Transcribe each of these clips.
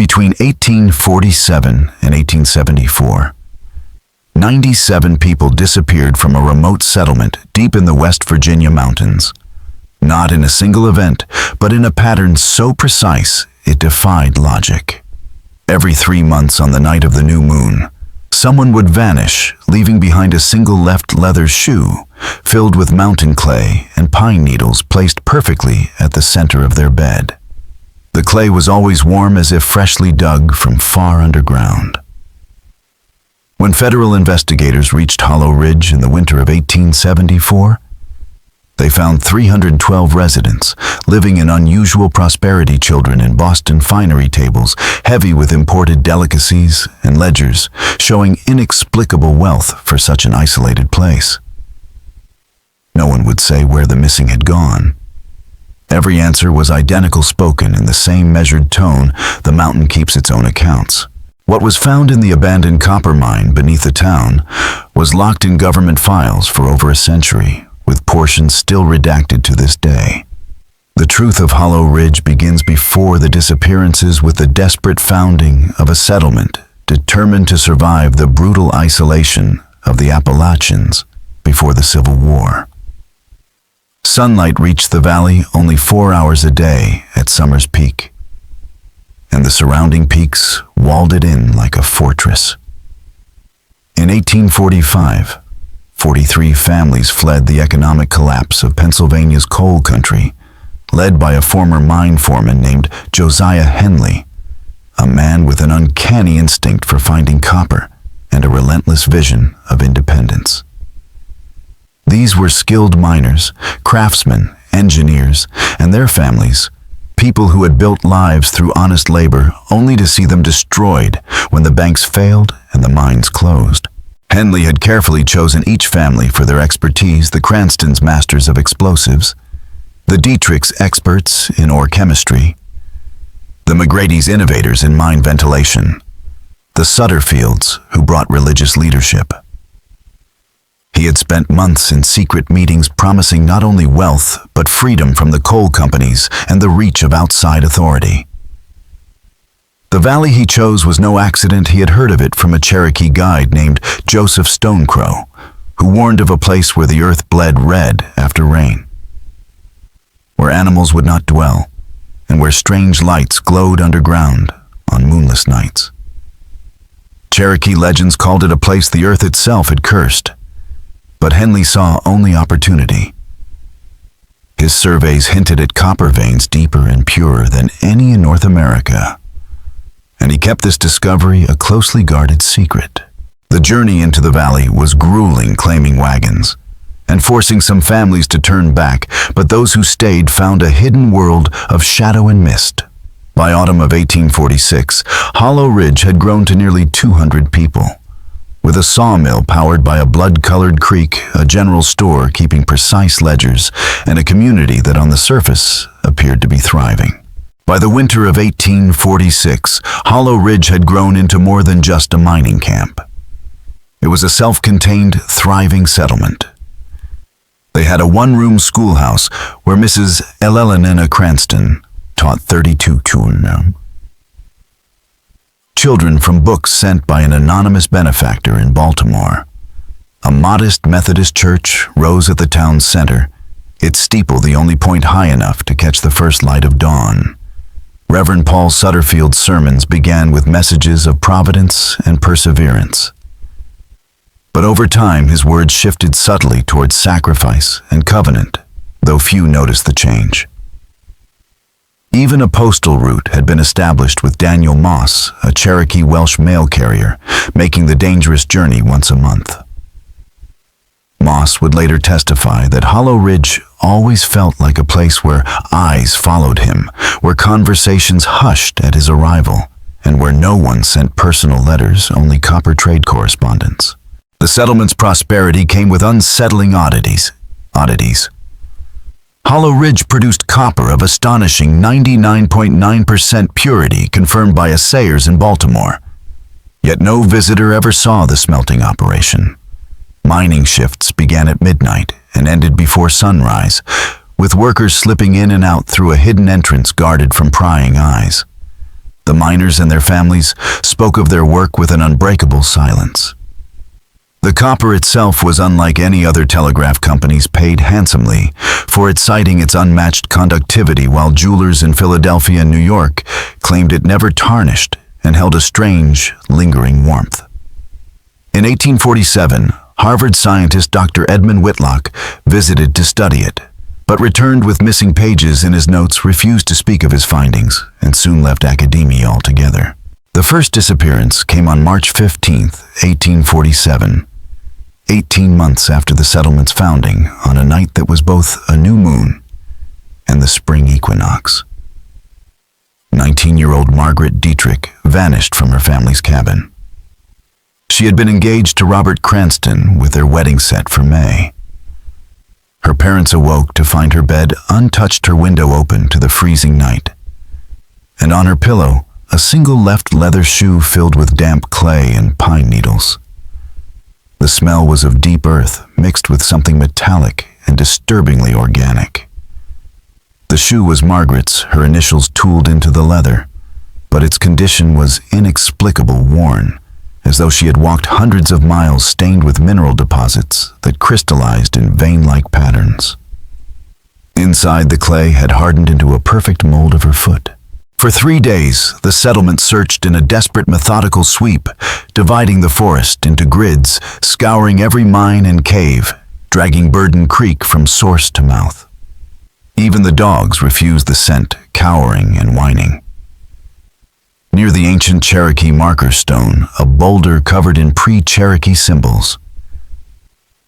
Between 1847 and 1874, 97 people disappeared from a remote settlement deep in the West Virginia mountains. Not in a single event, but in a pattern so precise it defied logic. Every 3 months on the night of the new moon, someone would vanish, leaving behind a single left leather shoe filled with mountain clay and pine needles placed perfectly at the center of their bed. The clay was always warm as if freshly dug from far underground. When federal investigators reached Hollow Ridge in the winter of 1874, they found 312 residents living in unusual prosperity, children in Boston finery tables, heavy with imported delicacies and ledgers, showing inexplicable wealth for such an isolated place. No one would say where the missing had gone. Every answer was identical, spoken in the same measured tone. The mountain keeps its own accounts. What was found in the abandoned copper mine beneath the town was locked in government files for over a century, with portions still redacted to this day. The truth of Hollow Ridge begins before the disappearances, with the desperate founding of a settlement determined to survive the brutal isolation of the Appalachians before the Civil War. Sunlight reached the valley only 4 hours a day at summer's peak, and the surrounding peaks walled it in like a fortress. In 1845, 43 families fled the economic collapse of Pennsylvania's coal country, led by a former mine foreman named Josiah Henley, a man with an uncanny instinct for finding copper and a relentless vision of independence. These were skilled miners, craftsmen, engineers, and their families, people who had built lives through honest labor only to see them destroyed when the banks failed and the mines closed. Henley had carefully chosen each family for their expertise: the Cranstons, masters of explosives; the Dietrichs, experts in ore chemistry; the McGrady's, innovators in mine ventilation; the Sutterfields, who brought religious leadership. He had spent months in secret meetings promising not only wealth, but freedom from the coal companies and the reach of outside authority. The valley he chose was no accident. He had heard of it from a Cherokee guide named Joseph Stonecrow, who warned of a place where the earth bled red after rain, where animals would not dwell, and where strange lights glowed underground on moonless nights. Cherokee legends called it a place the earth itself had cursed, but Henley saw only opportunity. His surveys hinted at copper veins deeper and purer than any in North America, and he kept this discovery a closely guarded secret. The journey into the valley was grueling, claiming wagons and forcing some families to turn back, but those who stayed found a hidden world of shadow and mist. By autumn of 1846, Hollow Ridge had grown to nearly 200 people. With a sawmill powered by a blood-colored creek, a general store keeping precise ledgers, and a community that on the surface appeared to be thriving. By the winter of 1846, Hollow Ridge had grown into more than just a mining camp. It was a self-contained, thriving settlement. They had a one-room schoolhouse where Mrs. Elelena Cranston taught 32 children from books sent by an anonymous benefactor in Baltimore. A modest Methodist church rose at the town's center, its steeple the only point high enough to catch the first light of dawn. Reverend Paul Sutterfield's sermons began with messages of providence and perseverance. But over time, his words shifted subtly towards sacrifice and covenant, though few noticed the change. Even a postal route had been established with Daniel Moss, a Cherokee Welsh mail carrier, making the dangerous journey once a month. Moss would later testify that Hollow Ridge always felt like a place where eyes followed him, where conversations hushed at his arrival, and where no one sent personal letters, only copper trade correspondence. The settlement's prosperity came with unsettling oddities. Hollow Ridge produced copper of astonishing 99.9% purity, confirmed by assayers in Baltimore. Yet no visitor ever saw the smelting operation. Mining shifts began at midnight and ended before sunrise, with workers slipping in and out through a hidden entrance guarded from prying eyes. The miners and their families spoke of their work with an unbreakable silence. The copper itself was unlike any other telegraph companies, paid handsomely for it, citing its unmatched conductivity, while jewelers in Philadelphia and New York claimed it never tarnished and held a strange, lingering warmth. In 1847, Harvard scientist Dr. Edmund Whitlock visited to study it, but returned with missing pages in his notes, refused to speak of his findings, and soon left academia altogether. The first disappearance came on March 15, 1847, 18 months after the settlement's founding, on a night that was both a new moon and the spring equinox. 19-year-old Margaret Dietrich vanished from her family's cabin. She had been engaged to Robert Cranston with their wedding set for May. Her parents awoke to find her bed untouched, her window open to the freezing night, and on her pillow, a single left leather shoe filled with damp clay and pine needles. The smell was of deep earth mixed with something metallic and disturbingly organic. The shoe was Margaret's, her initials tooled into the leather, but its condition was inexplicable, worn, as though she had walked hundreds of miles, stained with mineral deposits that crystallized in vein-like patterns. Inside, the clay had hardened into a perfect mold of her foot. For 3 days, the settlement searched in a desperate, methodical sweep, dividing the forest into grids, scouring every mine and cave, dragging Burden Creek from source to mouth. Even the dogs refused the scent, cowering and whining. Near the ancient Cherokee marker stone, a boulder covered in pre-Cherokee symbols,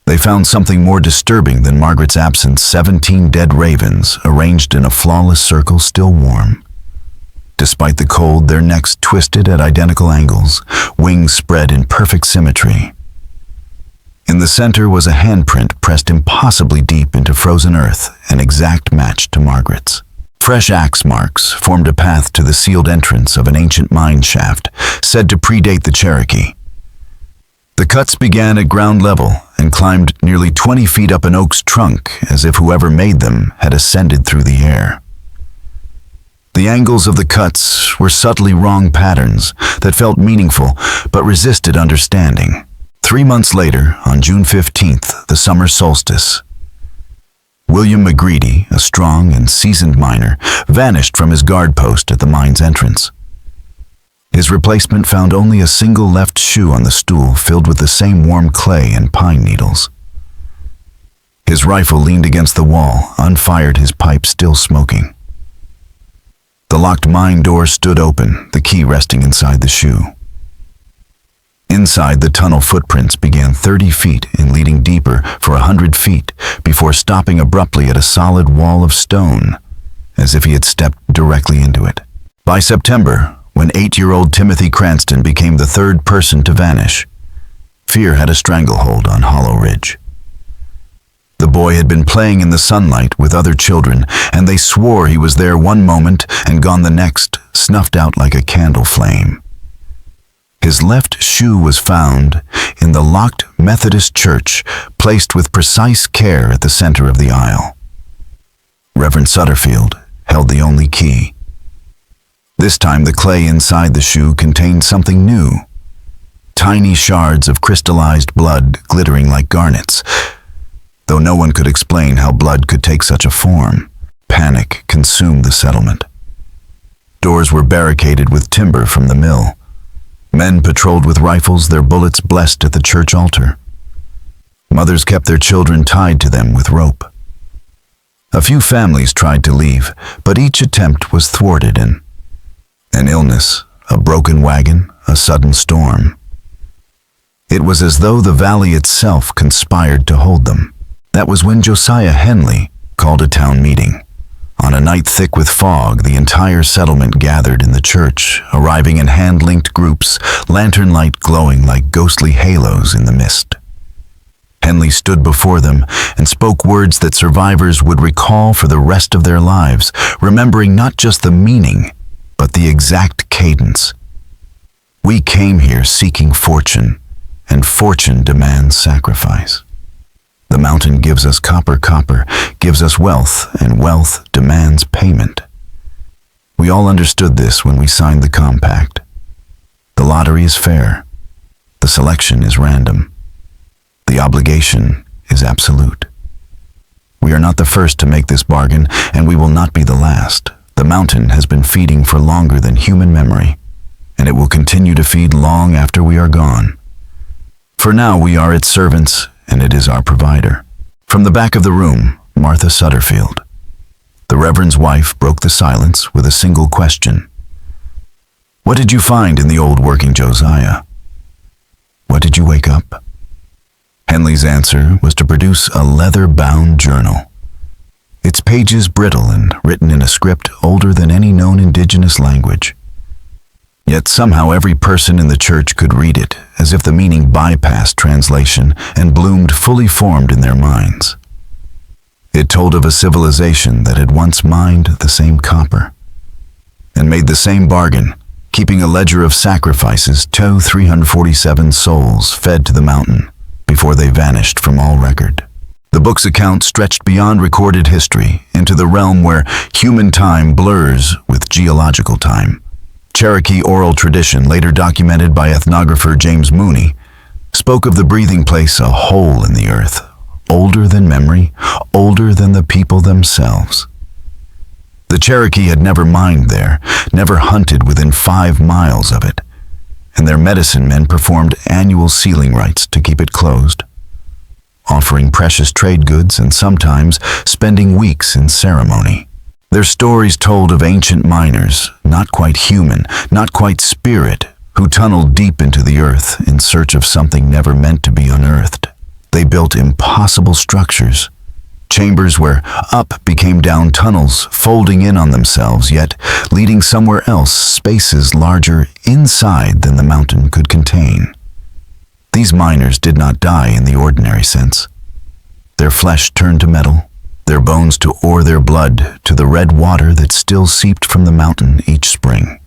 they found something more disturbing than Margaret's absence: 17 dead ravens arranged in a flawless circle, still warm. Despite the cold, their necks twisted at identical angles, wings spread in perfect symmetry. In the center was a handprint pressed impossibly deep into frozen earth, an exact match to Margaret's. Fresh axe marks formed a path to the sealed entrance of an ancient mine shaft, said to predate the Cherokee. The cuts began at ground level and climbed nearly 20 feet up an oak's trunk, as if whoever made them had ascended through the air. The angles of the cuts were subtly wrong patterns that felt meaningful but resisted understanding. 3 months later, on June 15th, the summer solstice, William McGreedy, a strong and seasoned miner, vanished from his guard post at the mine's entrance. His replacement found only a single left shoe on the stool, filled with the same warm clay and pine needles. His rifle leaned against the wall, unfired, his pipe still smoking. The locked mine door stood open, the key resting inside the shoe. Inside, the tunnel footprints began 30 feet and leading deeper for 100 feet before stopping abruptly at a solid wall of stone, as if he had stepped directly into it. By September, when 8-year-old Timothy Cranston became the third person to vanish, fear had a stranglehold on Hollow Ridge. The boy had been playing in the sunlight with other children, and they swore he was there one moment and gone the next, snuffed out like a candle flame. His left shoe was found in the locked Methodist church, placed with precise care at the center of the aisle. Reverend Sutterfield held the only key. This time, the clay inside the shoe contained something new. Tiny shards of crystallized blood glittering like garnets. Though no one could explain how blood could take such a form, panic consumed the settlement. Doors were barricaded with timber from the mill. Men patrolled with rifles, their bullets blessed at the church altar. Mothers kept their children tied to them with rope. A few families tried to leave, but each attempt was thwarted in an illness, a broken wagon, a sudden storm. It was as though the valley itself conspired to hold them. That was when Josiah Henley called a town meeting. On a night thick with fog, the entire settlement gathered in the church, arriving in hand-linked groups, lantern light glowing like ghostly halos in the mist. Henley stood before them and spoke words that survivors would recall for the rest of their lives, remembering not just the meaning, but the exact cadence. We came here seeking fortune, and fortune demands sacrifice. The mountain gives us copper, copper gives us wealth, and wealth demands payment. We all understood this when we signed the compact. The lottery is fair. The selection is random. The obligation is absolute. We are not the first to make this bargain, and we will not be the last. The mountain has been feeding for longer than human memory, and it will continue to feed long after we are gone. For now, we are its servants, and it is our provider. From the back of the room, Martha Sutterfield, the Reverend's wife, broke the silence with a single question. What did you find in the old working Josiah? What did you wake up? Henley's answer was to produce a leather-bound journal. Its pages brittle and written in a script older than any known indigenous language. Yet somehow every person in the church could read it, as if the meaning bypassed translation and bloomed fully formed in their minds. It told of a civilization that had once mined the same copper and made the same bargain, keeping a ledger of sacrifices to 347 souls fed to the mountain before they vanished from all record. The book's account stretched beyond recorded history into the realm where human time blurs with geological time. Cherokee oral tradition, later documented by ethnographer James Mooney, spoke of the breathing place, a hole in the earth, older than memory, older than the people themselves. The Cherokee had never mined there, never hunted within 5 miles of it, and their medicine men performed annual sealing rites to keep it closed, offering precious trade goods and sometimes spending weeks in ceremony. Their stories told of ancient miners, not quite human, not quite spirit, who tunneled deep into the earth in search of something never meant to be unearthed. They built impossible structures, chambers where up became down tunnels, folding in on themselves, yet leading somewhere else, spaces larger inside than the mountain could contain. These miners did not die in the ordinary sense. Their flesh turned to metal, their bones to ore, their blood to the red water that still seeped from the mountain each spring.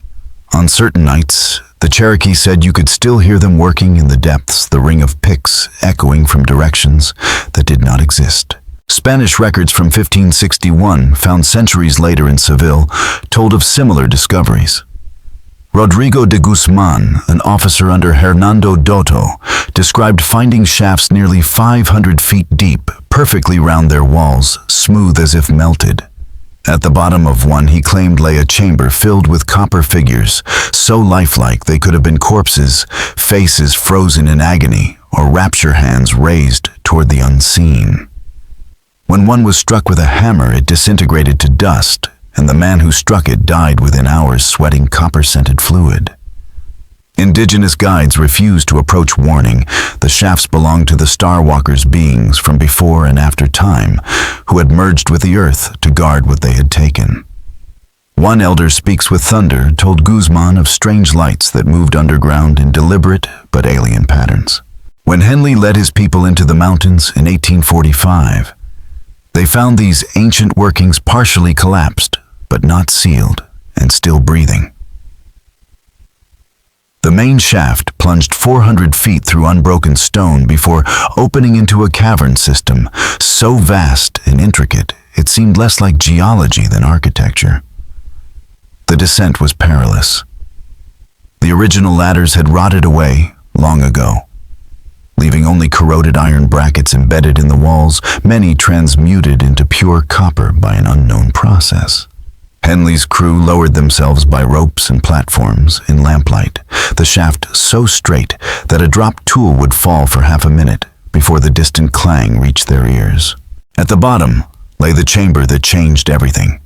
On certain nights, the Cherokee said you could still hear them working in the depths, the ring of picks echoing from directions that did not exist. Spanish records from 1561, found centuries later in Seville, told of similar discoveries. Rodrigo de Guzman, an officer under Hernando Doto, described finding shafts nearly 500 feet deep, perfectly round their walls, smooth as if melted. At the bottom of one, he claimed, lay a chamber filled with copper figures, so lifelike they could have been corpses, faces frozen in agony, or rapture hands raised toward the unseen. When one was struck with a hammer, it disintegrated to dust, and the man who struck it died within hours, sweating copper-scented fluid. Indigenous guides refused to approach, warning the shafts belonged to the Star Walkers, beings from before and after time, who had merged with the earth to guard what they had taken. One elder speaks with thunder told Guzman of strange lights that moved underground in deliberate but alien patterns. When Henley led his people into the mountains in 1845, they found these ancient workings partially collapsed, but not sealed, and still breathing. The main shaft plunged 400 feet through unbroken stone before opening into a cavern system so vast and intricate it seemed less like geology than architecture. The descent was perilous. The original ladders had rotted away long ago, leaving only corroded iron brackets embedded in the walls, many transmuted into pure copper by an unknown process. Henley's crew lowered themselves by ropes and platforms in lamplight, the shaft so straight that a dropped tool would fall for half a minute before the distant clang reached their ears. At the bottom lay the chamber that changed everything.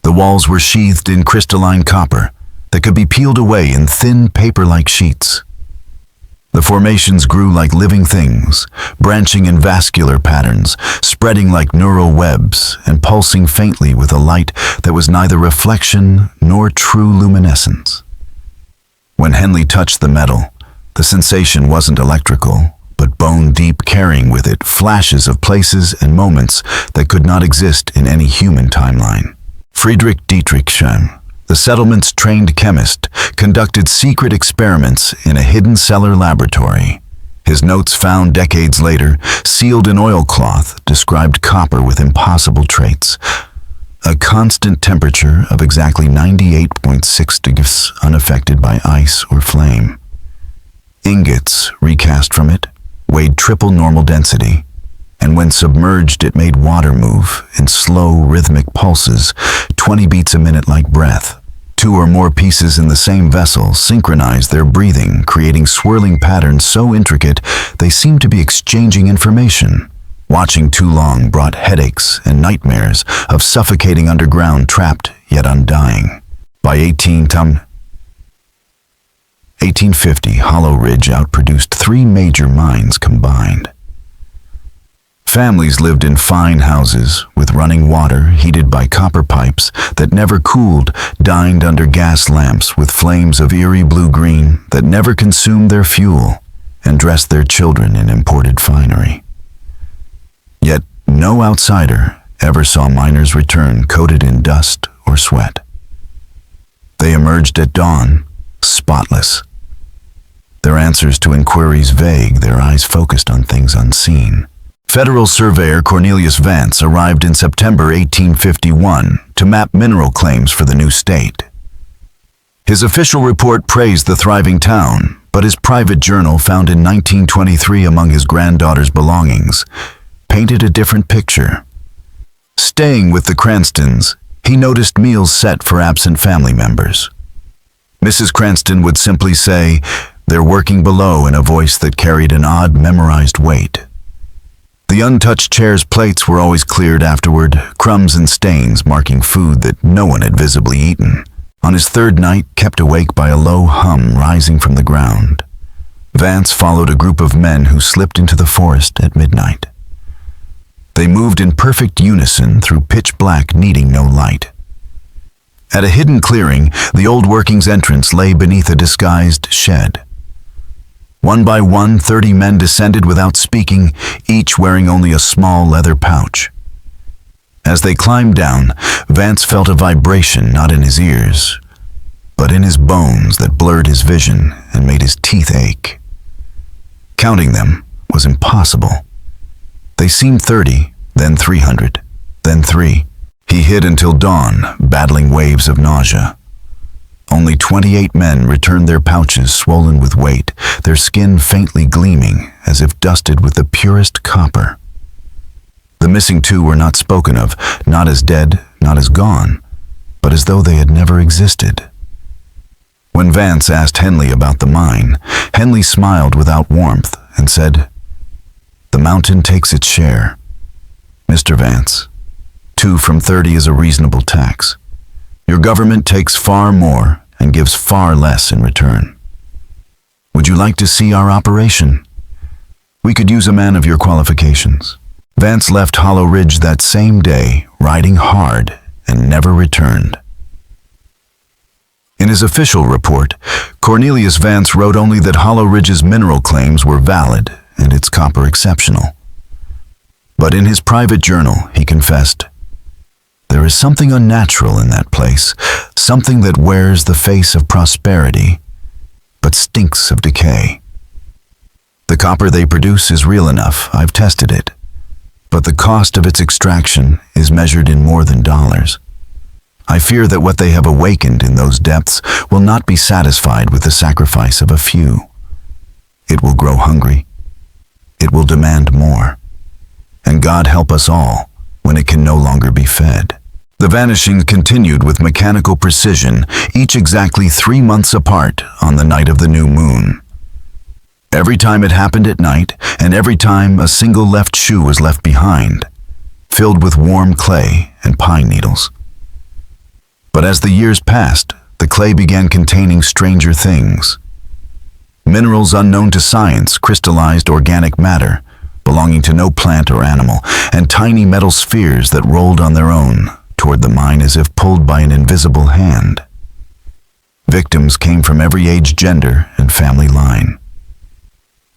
The walls were sheathed in crystalline copper that could be peeled away in thin paper-like sheets. The formations grew like living things, branching in vascular patterns, spreading like neural webs, and pulsing faintly with a light that was neither reflection nor true luminescence. When Henley touched the metal, the sensation wasn't electrical, but bone-deep, carrying with it flashes of places and moments that could not exist in any human timeline. Friedrich Dietrich Scham, the settlement's trained chemist, conducted secret experiments in a hidden cellar laboratory. His notes, found decades later, sealed in oilcloth, described copper with impossible traits. A constant temperature of exactly 98.6 degrees unaffected by ice or flame. Ingots, recast from it, weighed triple normal density, and when submerged it made water move in slow, rhythmic pulses, 20 beats a minute like breath. Two or more pieces in the same vessel synchronized their breathing, creating swirling patterns so intricate they seemed to be exchanging information. Watching too long brought headaches and nightmares of suffocating underground, trapped yet undying. By 1850, Hollow Ridge outproduced 3 major mines combined. Families lived in fine houses with running water heated by copper pipes that never cooled, dined under gas lamps with flames of eerie blue-green that never consumed their fuel, and dressed their children in imported finery. Yet no outsider ever saw miners return coated in dust or sweat. They emerged at dawn, spotless. Their answers to inquiries vague, their eyes focused on things unseen. Federal surveyor Cornelius Vance arrived in September 1851 to map mineral claims for the new state. His official report praised the thriving town, but his private journal, found in 1923 among his granddaughter's belongings, painted a different picture. Staying with the Cranstons, he noticed meals set for absent family members. Mrs. Cranston would simply say, "They're working below," in a voice that carried an odd, memorized weight. The untouched chairs' plates were always cleared afterward, crumbs and stains marking food that no one had visibly eaten. On his third night, kept awake by a low hum rising from the ground, Vance followed a group of men who slipped into the forest at midnight. They moved in perfect unison through pitch black, needing no light. At a hidden clearing, the old workings entrance lay beneath a disguised shed. One by one, 30 men descended without speaking, each wearing only a small leather pouch. As they climbed down, Vance felt a vibration not in his ears, but in his bones that blurred his vision and made his teeth ache. Counting them was impossible. They seemed 30, then 300, then 3. He hid until dawn, battling waves of nausea. Only 28 men returned their pouches swollen with weight, their skin faintly gleaming as if dusted with the purest copper. The missing 2 were not spoken of, not as dead, not as gone, but as though they had never existed. When Vance asked Henley about the mine, Henley smiled without warmth and said, "The mountain takes its share. Mr. Vance, 2 from 30 is a reasonable tax. Your government takes far more and gives far less in return. Would you like to see our operation? We could use a man of your qualifications." Vance left Hollow Ridge that same day, riding hard, and never returned. In his official report, Cornelius Vance wrote only that Hollow Ridge's mineral claims were valid and its copper exceptional. But in his private journal, he confessed, "There is something unnatural in that place, something that wears the face of prosperity, but stinks of decay. The copper they produce is real enough, I've tested it, but the cost of its extraction is measured in more than dollars. I fear that what they have awakened in those depths will not be satisfied with the sacrifice of a few. It will grow hungry. It will demand more. And God help us all when it can no longer be fed." The vanishings continued with mechanical precision, each exactly 3 months apart on the night of the new moon. Every time it happened at night, and every time a single left shoe was left behind, filled with warm clay and pine needles. But as the years passed, the clay began containing stranger things. Minerals unknown to science crystallized organic matter, belonging to no plant or animal, and tiny metal spheres that rolled on their own toward the mine as if pulled by an invisible hand. Victims came from every age, gender, and family line.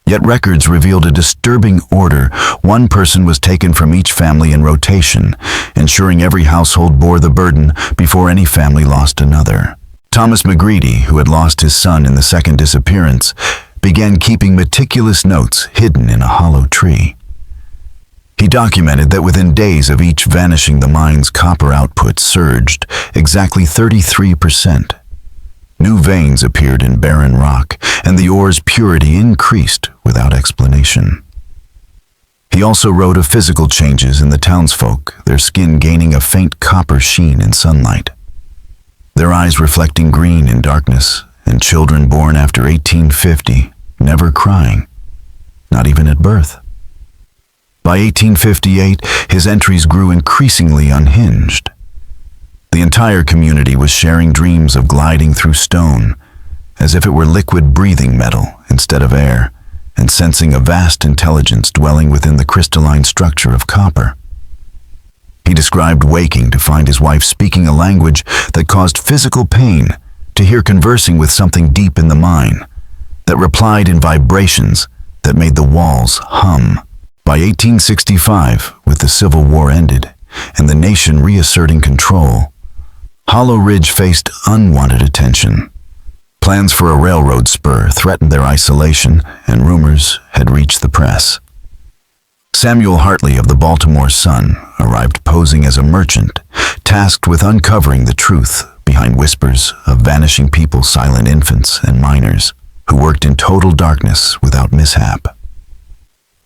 Yet records revealed a disturbing order. One person was taken from each family in rotation, ensuring every household bore the burden before any family lost another. Thomas McGreedy, who had lost his son in the second disappearance, began keeping meticulous notes hidden in a hollow tree. He documented that within days of each vanishing, the mine's copper output surged exactly 33%. New veins appeared in barren rock, and the ore's purity increased without explanation. He also wrote of physical changes in the townsfolk, their skin gaining a faint copper sheen in sunlight, their eyes reflecting green in darkness, and children born after 1850 never crying, not even at birth. By 1858, his entries grew increasingly unhinged. The entire community was sharing dreams of gliding through stone, as if it were liquid breathing metal instead of air, and sensing a vast intelligence dwelling within the crystalline structure of copper. He described waking to find his wife speaking a language that caused physical pain, to hear conversing with something deep in the mine, that replied in vibrations that made the walls hum. By 1865, with the Civil War ended and the nation reasserting control, Hollow Ridge faced unwanted attention. Plans for a railroad spur threatened their isolation, and rumors had reached the press. Samuel Hartley of the Baltimore Sun arrived posing as a merchant, tasked with uncovering the truth behind whispers of vanishing people, silent infants, and miners who worked in total darkness without mishap.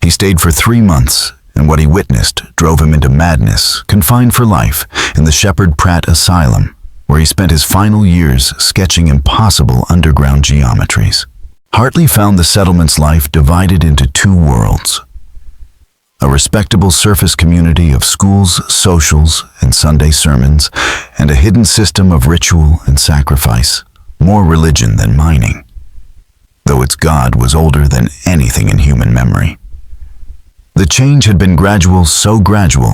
He stayed for 3 months, and what he witnessed drove him into madness, confined for life in the Shepherd Pratt Asylum, where he spent his final years sketching impossible underground geometries. Hartley found the settlement's life divided into 2 worlds: a respectable surface community of schools, socials, and Sunday sermons, and a hidden system of ritual and sacrifice, more religion than mining, though its God was older than anything in human memory. The change had been gradual, so gradual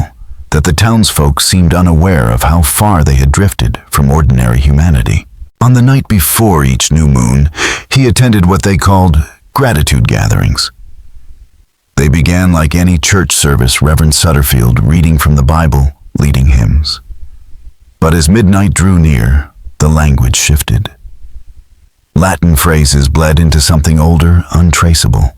that the townsfolk seemed unaware of how far they had drifted from ordinary humanity. On the night before each new moon, he attended what they called gratitude gatherings. They began like any church service, Reverend Sutterfield reading from the Bible, leading hymns. But as midnight drew near, the language shifted. Latin phrases bled into something older, untraceable,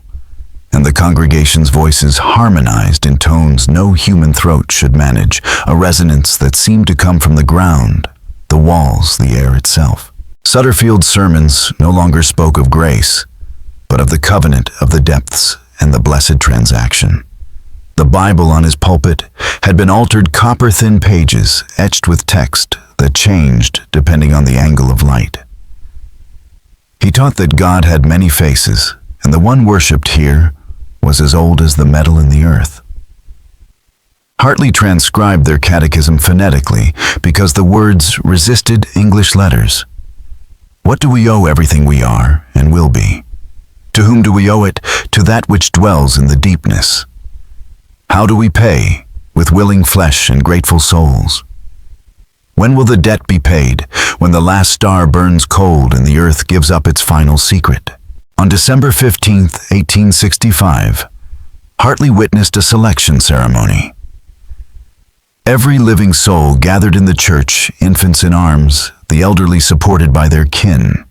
and the congregation's voices harmonized in tones no human throat should manage, a resonance that seemed to come from the ground, the walls, the air itself. Sutterfield's sermons no longer spoke of grace, but of the covenant of the depths and the blessed transaction. The Bible on his pulpit had been altered copper-thin pages etched with text that changed depending on the angle of light. He taught that God had many faces, and the one worshipped here was as old as the metal in the earth. Hartley transcribed their catechism phonetically because the words resisted English letters. What do we owe everything we are and will be? To whom do we owe it? To that which dwells in the deepness. How do we pay? With willing flesh and grateful souls. When will the debt be paid? When the last star burns cold and the earth gives up its final secret. On December 15, 1865, Hartley witnessed a selection ceremony. Every living soul gathered in the church, infants in arms, the elderly supported by their kin.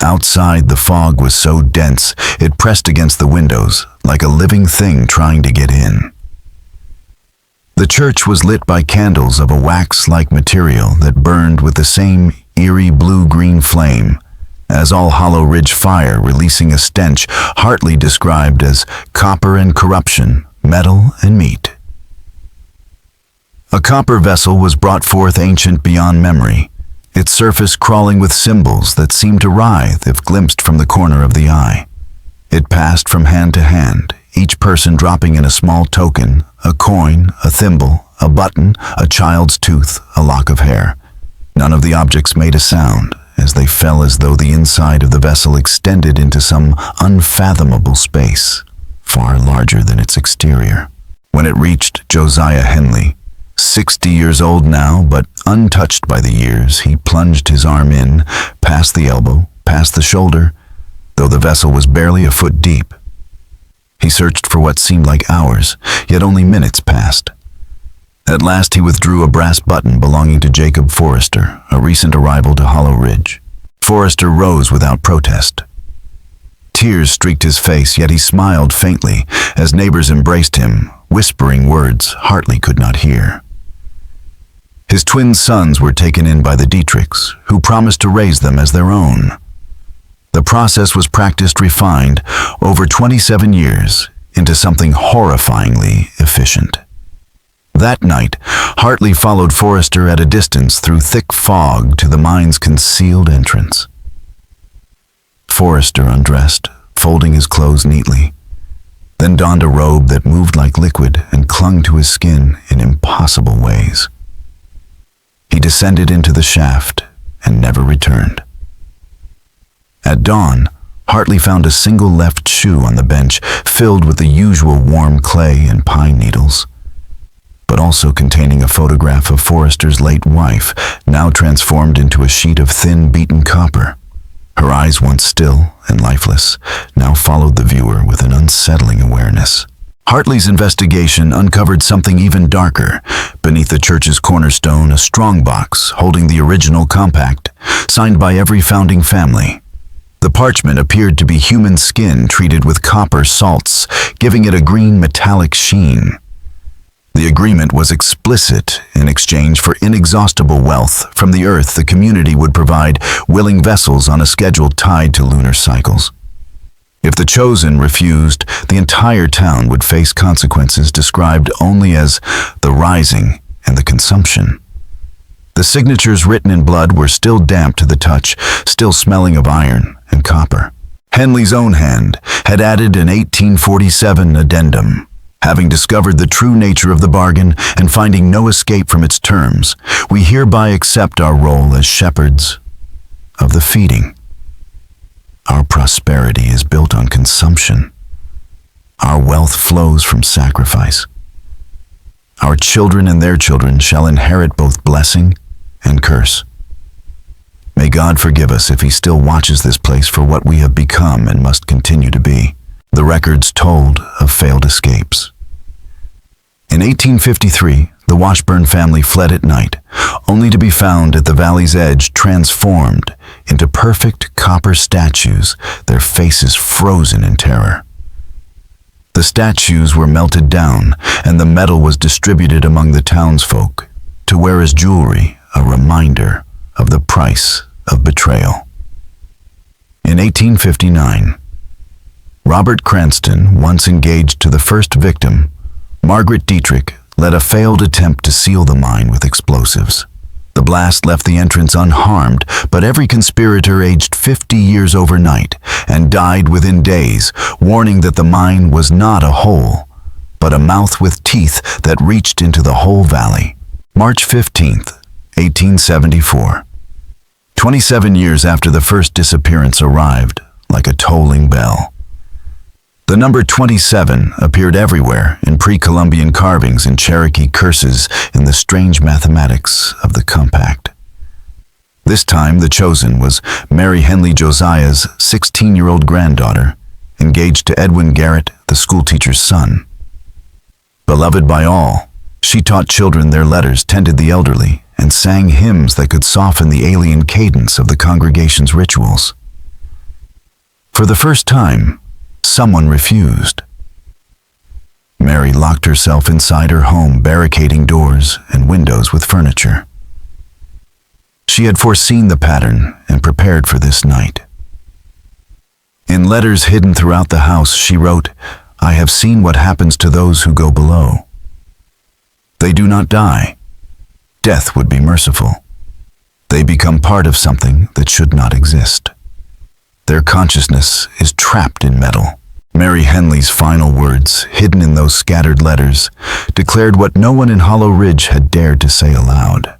Outside, the fog was so dense it pressed against the windows like a living thing trying to get in. The church was lit by candles of a wax-like material that burned with the same eerie blue-green flame as All Hollow Ridge fire, releasing a stench Hartley described as copper and corruption, metal and meat. A copper vessel was brought forth, ancient beyond memory, its surface crawling with symbols that seemed to writhe if glimpsed from the corner of the eye. It passed from hand to hand, each person dropping in a small token, a coin, a thimble, a button, a child's tooth, a lock of hair. None of the objects made a sound, as they fell as though the inside of the vessel extended into some unfathomable space, far larger than its exterior. When it reached Josiah Henley, 60 years old now, but untouched by the years, he plunged his arm in, past the elbow, past the shoulder, though the vessel was barely a foot deep. He searched for what seemed like hours, yet only minutes passed. At last he withdrew a brass button belonging to Jacob Forrester, a recent arrival to Hollow Ridge. Forrester rose without protest. Tears streaked his face, yet he smiled faintly as neighbors embraced him, whispering words Hartley could not hear. His twin sons were taken in by the Dietrichs, who promised to raise them as their own. The process was practiced refined over 27 years into something horrifyingly efficient. That night, Hartley followed Forrester at a distance through thick fog to the mine's concealed entrance. Forrester undressed, folding his clothes neatly, then donned a robe that moved like liquid and clung to his skin in impossible ways. He descended into the shaft and never returned. At dawn, Hartley found a single left shoe on the bench, filled with the usual warm clay and pine needles, but also containing a photograph of Forrester's late wife, now transformed into a sheet of thin, beaten copper. Her eyes, once still and lifeless, now followed the viewer with an unsettling awareness. Hartley's investigation uncovered something even darker. Beneath the church's cornerstone, a strongbox holding the original compact, signed by every founding family. The parchment appeared to be human skin treated with copper salts, giving it a green metallic sheen. The agreement was explicit. In exchange for inexhaustible wealth from the earth, the community would provide willing vessels on a schedule tied to lunar cycles. If the chosen refused, the entire town would face consequences described only as the rising and the consumption. The signatures written in blood were still damp to the touch, still smelling of iron and copper. Henley's own hand had added an 1847 addendum. Having discovered the true nature of the bargain and finding no escape from its terms, we hereby accept our role as shepherds of the feeding. Our prosperity is built on consumption. Our wealth flows from sacrifice. Our children and their children shall inherit both blessing and curse. May God forgive us if He still watches this place for what we have become and must continue to be. The records told of failed escapes. In 1853, the Washburn family fled at night, only to be found at the valley's edge, transformed into perfect copper statues, their faces frozen in terror. The statues were melted down, and the metal was distributed among the townsfolk to wear as jewelry, a reminder of the price of betrayal. In 1859, Robert Cranston, once engaged to the first victim, Margaret Dietrich, led a failed attempt to seal the mine with explosives. The blast left the entrance unharmed, but every conspirator aged 50 years overnight and died within days, warning that the mine was not a hole, but a mouth with teeth that reached into the whole valley. March 15th, 1874. 27 years after the first disappearance arrived, like a tolling bell. The number 27 appeared everywhere in pre-Columbian carvings and Cherokee curses in the strange mathematics of the compact. This time the chosen was Mary Henley Josiah's 16-year-old granddaughter, engaged to Edwin Garrett, the schoolteacher's son. Beloved by all, she taught children their letters, tended the elderly, and sang hymns that could soften the alien cadence of the congregation's rituals. For the first time, someone refused. Mary locked herself inside her home, barricading doors and windows with furniture. She had foreseen the pattern and prepared for this night. In letters hidden throughout the house, she wrote, "I have seen what happens to those who go below. They do not die. Death would be merciful. They become part of something that should not exist. Their consciousness is trapped in metal." Mary Henley's final words, hidden in those scattered letters, declared what no one in Hollow Ridge had dared to say aloud.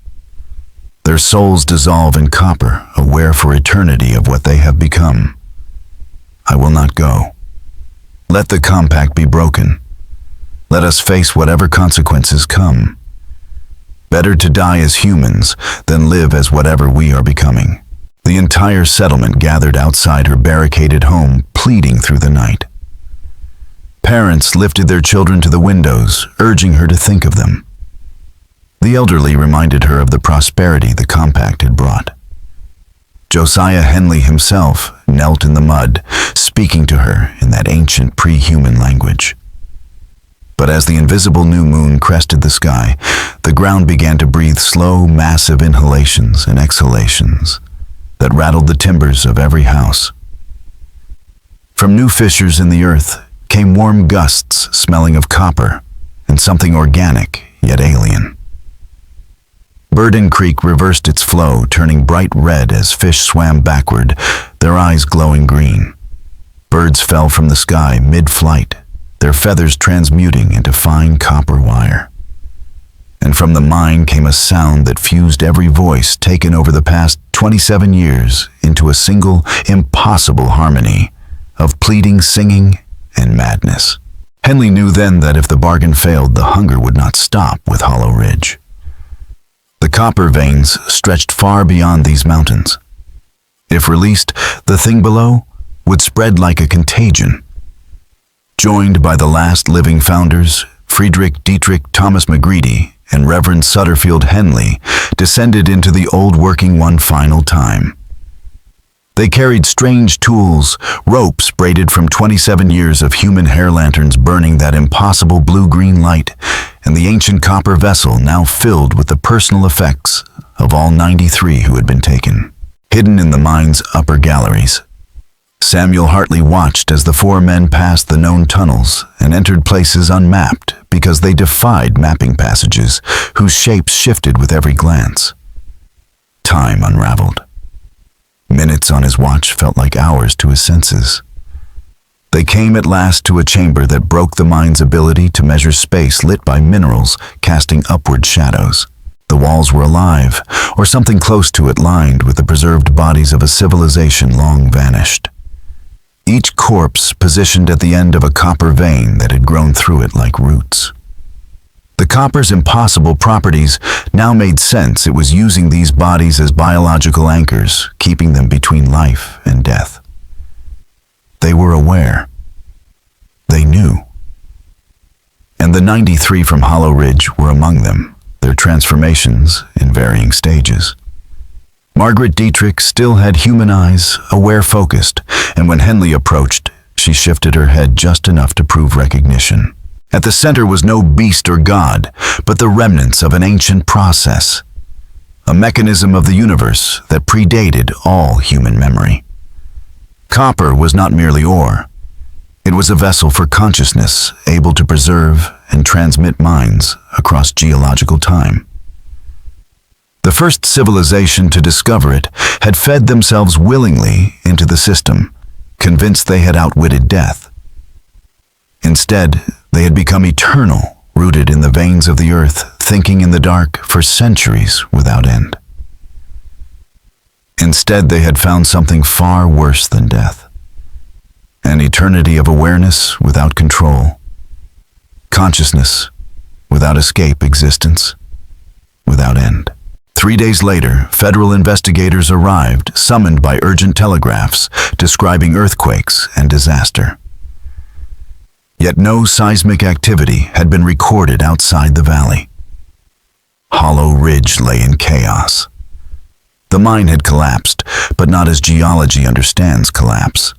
Their souls dissolve in copper, aware for eternity of what they have become. I will not go. Let the compact be broken. Let us face whatever consequences come. Better to die as humans than live as whatever we are becoming. The entire settlement gathered outside her barricaded home, pleading through the night. Parents lifted their children to the windows, urging her to think of them. The elderly reminded her of the prosperity the compact had brought. Josiah Henley himself knelt in the mud, speaking to her in that ancient pre-human language. But as the invisible new moon crested the sky, the ground began to breathe slow, massive inhalations and exhalations that rattled the timbers of every house. From new fissures in the earth came warm gusts smelling of copper and something organic yet alien. Burden Creek reversed its flow, turning bright red as fish swam backward, their eyes glowing green. Birds fell from the sky mid-flight, their feathers transmuting into fine copper wire. And from the mine came a sound that fused every voice taken over the past 27 years into a single, impossible harmony of pleading, singing, and madness. Henley knew then that if the bargain failed, the hunger would not stop with Hollow Ridge. The copper veins stretched far beyond these mountains. If released, the thing below would spread like a contagion. Joined by the last living founders, Friedrich Dietrich Thomas McGreedy and Reverend Sutterfield Henley descended into the old working one final time. They carried strange tools, ropes braided from 27 years of human hair lanterns burning that impossible blue-green light, and the ancient copper vessel now filled with the personal effects of all 93 who had been taken. Hidden in the mine's upper galleries, Samuel Hartley watched as the four men passed the known tunnels and entered places unmapped because they defied mapping passages whose shapes shifted with every glance. Time unraveled. Minutes on his watch felt like hours to his senses. They came at last to a chamber that broke the mind's ability to measure space, lit by minerals casting upward shadows. The walls were alive, or something close to it, lined with the preserved bodies of a civilization long vanished. Each corpse positioned at the end of a copper vein that had grown through it like roots. The copper's impossible properties now made sense. It was using these bodies as biological anchors, keeping them between life and death. They were aware. They knew. And the 93 from Hollow Ridge were among them, their transformations in varying stages. Margaret Dietrich still had human eyes, aware-focused, and when Henley approached, she shifted her head just enough to prove recognition. At the center was no beast or god, but the remnants of an ancient process, a mechanism of the universe that predated all human memory. Copper was not merely ore. It was a vessel for consciousness, able to preserve and transmit minds across geological time. The first civilization to discover it had fed themselves willingly into the system, convinced they had outwitted death. Instead, they had become eternal, rooted in the veins of the earth, thinking in the dark for centuries without end. Instead, they had found something far worse than death. An eternity of awareness without control. Consciousness without escape, existence without end. 3 days later, federal investigators arrived, summoned by urgent telegraphs describing earthquakes and disaster. Yet no seismic activity had been recorded outside the valley. Hollow Ridge lay in chaos. The mine had collapsed, but not as geology understands collapse.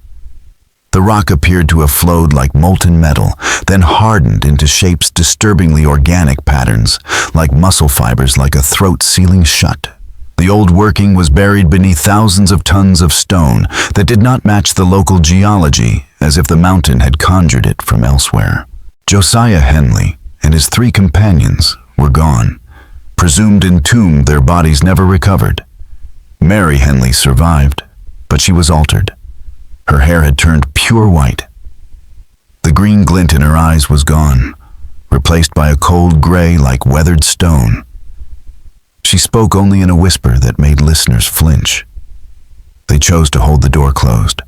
The rock appeared to have flowed like molten metal, then hardened into shapes disturbingly organic patterns, like muscle fibers, like a throat sealing shut. The old working was buried beneath thousands of tons of stone that did not match the local geology, as if the mountain had conjured it from elsewhere. Josiah Henley and his 3 companions were gone, presumed entombed, their bodies never recovered. Mary Henley survived, but she was altered. Her hair had turned pure white. The green glint in her eyes was gone, replaced by a cold gray like weathered stone. She spoke only in a whisper that made listeners flinch. They chose to hold the door closed.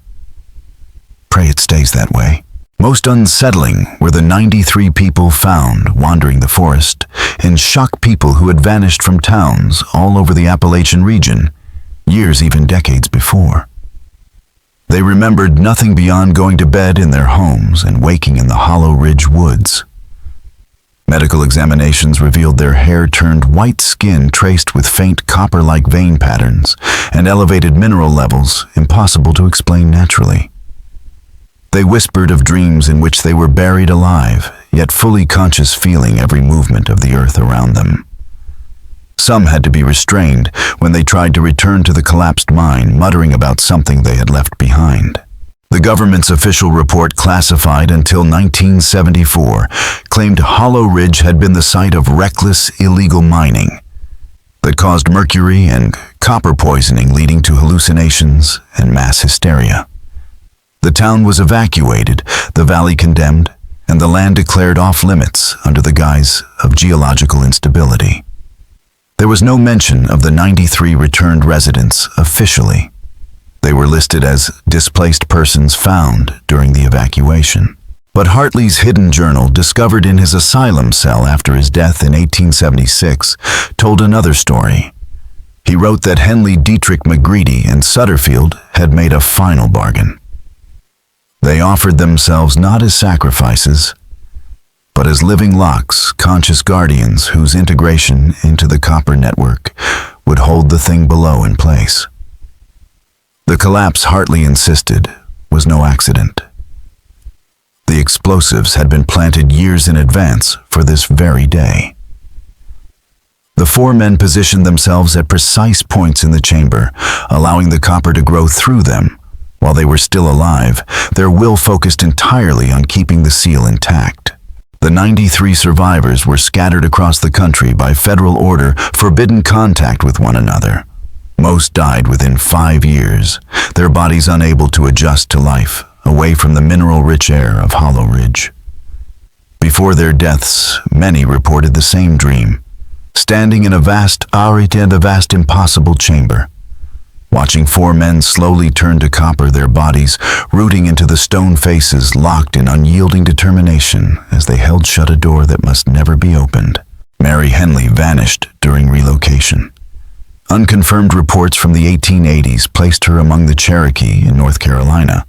Pray it stays that way. Most unsettling were the 93 people found wandering the forest, and shocked people who had vanished from towns all over the Appalachian region, years, even decades before. They remembered nothing beyond going to bed in their homes and waking in the Hollow Ridge woods. Medical examinations revealed their hair-turned white skin traced with faint copper-like vein patterns and elevated mineral levels impossible to explain naturally. They whispered of dreams in which they were buried alive, yet fully conscious, feeling every movement of the earth around them. Some had to be restrained when they tried to return to the collapsed mine, muttering about something they had left behind. The government's official report, classified until 1974, claimed Hollow Ridge had been the site of reckless, illegal mining that caused mercury and copper poisoning, leading to hallucinations and mass hysteria. The town was evacuated, the valley condemned, and the land declared off-limits under the guise of geological instability. There was no mention of the 93 returned residents officially. They were listed as displaced persons found during the evacuation. But Hartley's hidden journal, discovered in his asylum cell after his death in 1876, told another story. He wrote that Henley Dietrich McGreedy and Sutterfield had made a final bargain. They offered themselves not as sacrifices, but as living locks, conscious guardians whose integration into the copper network would hold the thing below in place. The collapse, Hartley insisted, was no accident. The explosives had been planted years in advance for this very day. The four men positioned themselves at precise points in the chamber, allowing the copper to grow through them. While they were still alive, their will focused entirely on keeping the seal intact. The 93 survivors were scattered across the country by federal order, forbidden contact with one another. Most died within 5 years, their bodies unable to adjust to life, away from the mineral-rich air of Hollow Ridge. Before their deaths, many reported the same dream, standing in a vast impossible chamber, watching four men slowly turn to copper, their bodies rooting into the stone faces, locked in unyielding determination as they held shut a door that must never be opened. Mary Henley vanished during relocation. Unconfirmed reports from the 1880s placed her among the Cherokee in North Carolina,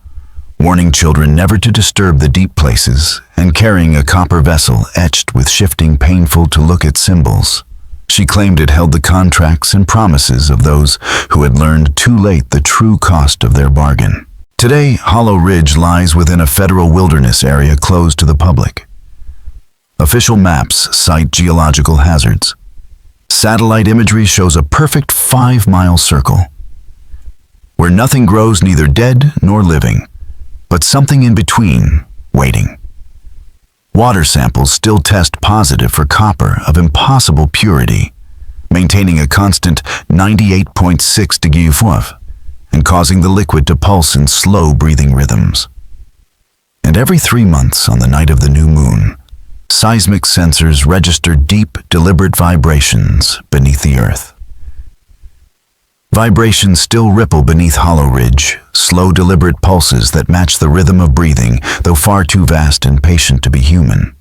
warning children never to disturb the deep places and carrying a copper vessel etched with shifting, painful-to-look-at symbols. She claimed it held the contracts and promises of those who had learned too late the true cost of their bargain. Today, Hollow Ridge lies within a federal wilderness area closed to the public. Official maps cite geological hazards. Satellite imagery shows a perfect 5-mile circle, where nothing grows, neither dead nor living, but something in between, waiting. Water samples still test positive for copper of impossible purity, maintaining a constant 98.6 degrees and causing the liquid to pulse in slow breathing rhythms. And every 3 months, on the night of the new moon, seismic sensors register deep, deliberate vibrations beneath the earth. Vibrations still ripple beneath Hollow Ridge, slow, deliberate pulses that match the rhythm of breathing, though far too vast and patient to be human.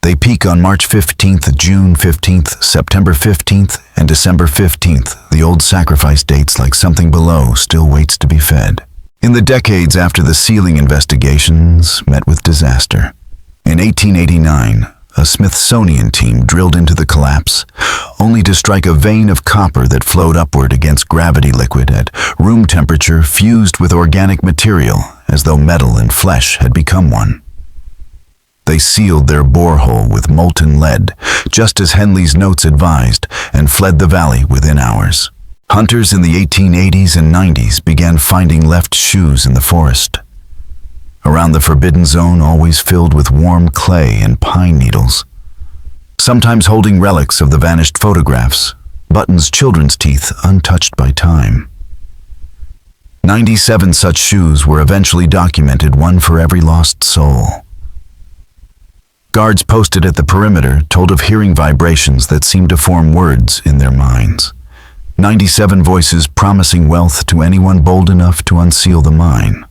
They peak on March 15th, June 15th, September 15th, and December 15th, the old sacrifice dates, like something below still waits to be fed. In the decades after the sealing investigations met with disaster, in 1889, a Smithsonian team drilled into the collapse, only to strike a vein of copper that flowed upward against gravity. Liquid at room temperature fused with organic material, as though metal and flesh had become one. They sealed their borehole with molten lead, just as Henley's notes advised, and fled the valley within hours. Hunters in the 1880s and 90s began finding left shoes in the forest, around the forbidden zone, always filled with warm clay and pine needles, sometimes holding relics of the vanished photographs, buttons, children's teeth untouched by time. 97 such shoes were eventually documented, one for every lost soul. Guards posted at the perimeter told of hearing vibrations that seemed to form words in their minds. 97 voices promising wealth to anyone bold enough to unseal the mine.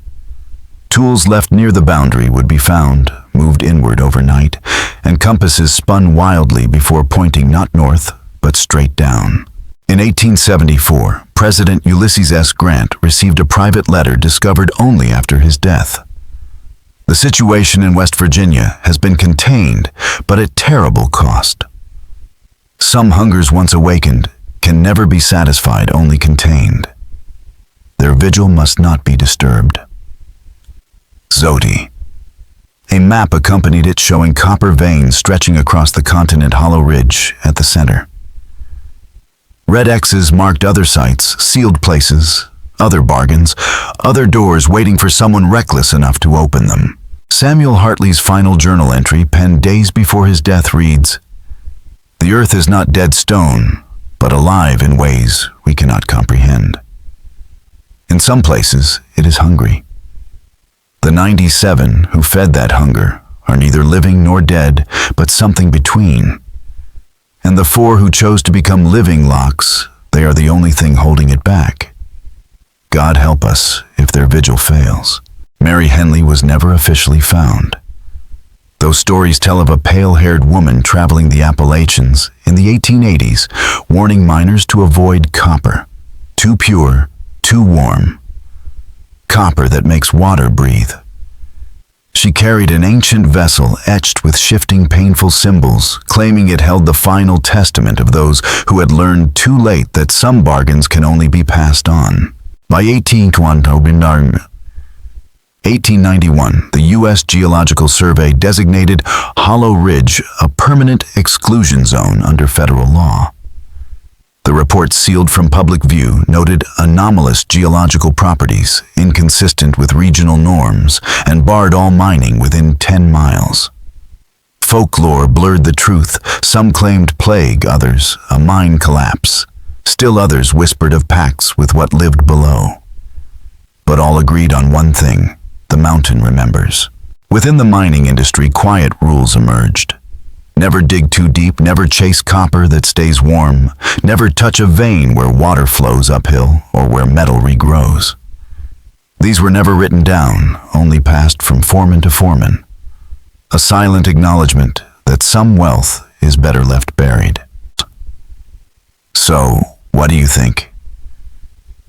Tools left near the boundary would be found, moved inward overnight, and compasses spun wildly before pointing not north, but straight down. In 1874, President Ulysses S. Grant received a private letter discovered only after his death. The situation in West Virginia has been contained, but at terrible cost. Some hungers once awakened can never be satisfied, only contained. Their vigil must not be disturbed. Zodi. A map accompanied it showing copper veins stretching across the continent, Hollow Ridge at the center. Red X's marked other sites, sealed places, other bargains, other doors waiting for someone reckless enough to open them. Samuel Hartley's final journal entry, penned days before his death, reads, "The earth is not dead stone, but alive in ways we cannot comprehend. In some places, it is hungry. The 97 who fed that hunger are neither living nor dead, but something between. And the 4 who chose to become living locks, they are the only thing holding it back. God help us if their vigil fails." Mary Henley was never officially found. Those stories tell of a pale-haired woman traveling the Appalachians in the 1880s, warning miners to avoid copper. Too pure, too warm. Copper that makes water breathe. She carried an ancient vessel etched with shifting, painful symbols, claiming it held the final testament of those who had learned too late that some bargains can only be passed on. By 1891, the U.S. Geological Survey designated Hollow Ridge a permanent exclusion zone under federal law. The report, sealed from public view, noted anomalous geological properties inconsistent with regional norms and barred all mining within 10 miles. Folklore blurred the truth. Some claimed plague, others a mine collapse. Still others whispered of pacts with what lived below. But all agreed on one thing: the mountain remembers. Within the mining industry, quiet rules emerged. Never dig too deep, never chase copper that stays warm, never touch a vein where water flows uphill or where metal regrows. These were never written down, only passed from foreman to foreman. A silent acknowledgement that some wealth is better left buried. So, what do you think?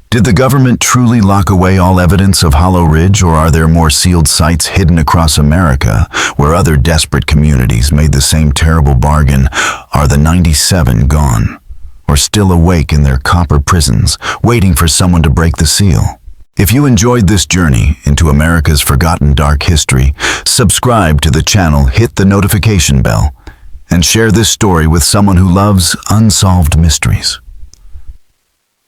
Did the government truly lock away all evidence of Hollow Ridge, or are there more sealed sites hidden across America where other desperate communities made the same terrible bargain? Are the 97 gone, or still awake in their copper prisons, waiting for someone to break the seal? If you enjoyed this journey into America's forgotten dark history, subscribe to the channel, hit the notification bell, and share this story with someone who loves unsolved mysteries.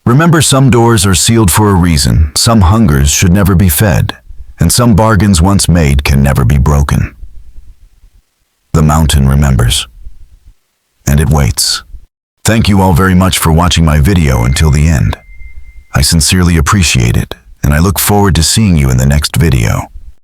Remember, some doors are sealed for a reason, some hungers should never be fed, and some bargains once made can never be broken. The mountain remembers, and it waits. Thank you all very much for watching my video until the end. I sincerely appreciate it, and I look forward to seeing you in the next video.